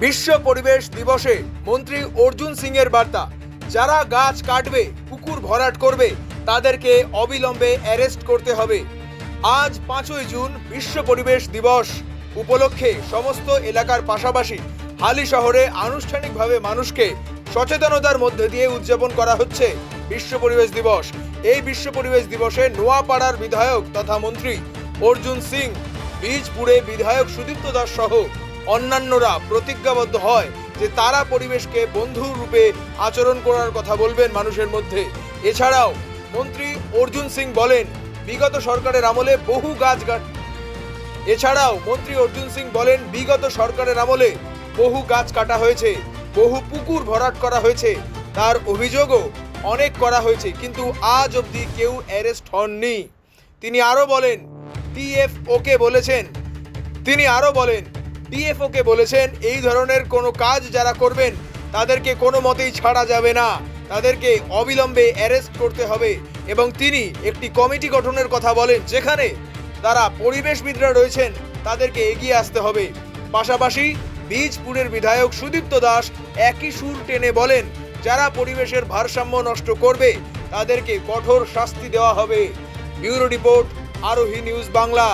বিশ্ব পরিবেশ দিবসে মন্ত্রী অর্জুন সিং এর বার্তা, যারা গাছ কাটবে, পুকুর ভরাট করবে, তাদেরকে অবিলম্বে অ্যারেস্ট করতে হবে। আজ 5ই জুন বিশ্ব পরিবেশ দিবস উপলক্ষে সমস্ত এলাকার পাশাপাশি হালি শহরে আনুষ্ঠানিকভাবে মানুষকে সচেতনতার মধ্যে দিয়ে উদযাপন করা হচ্ছে বিশ্ব পরিবেশ দিবস। এই বিশ্ব পরিবেশ দিবসে নোয়াপাড়ার বিধায়ক তথা মন্ত্রী অর্জুন সিং, বীজপুরে বিধায়ক সুদীপ্ত দাস সহ অন্যান্যরা প্রতিজ্ঞাবদ্ধ হয় যে তারা পরিবেশকে বন্ধু রূপে আচরণ করার কথা বলবেন মানুষের মধ্যে। এছাড়াও মন্ত্রী অর্জুন সিং বলেন, বিগত সরকারের আমলে বহু গাছ কাটা হয়েছে, বহু পুকুর ভরাট করা হয়েছে, তার অভিযোগও অনেক করা হয়েছে, কিন্তু আজ অবধি কেউ অ্যারেস্ট হননি। তিনি আরো বলেন ডিএফওকে বলেছেন এই ধরনের কোনো কাজ যারা করবেন তাদেরকে কোনো মতেই ছাড়া যাবে না, তাদেরকে অবিলম্বে অ্যারেস্ট করতে হবে। এবং তিনি একটি কমিটি গঠনের কথা বলেন, যেখানে তারা পরিবেশবিদরা রয়েছেন তাদেরকে এগিয়ে আসতে হবে। পাশাপাশি বীজপুরের বিধায়ক সুদীপ্ত দাস একই সুর টেনে বলেন, যারা পরিবেশের ভারসাম্য নষ্ট করবে তাদেরকে কঠোর শাস্তি দেওয়া হবে। ব্যুরো রিপোর্ট, আরোহী নিউজ বাংলা।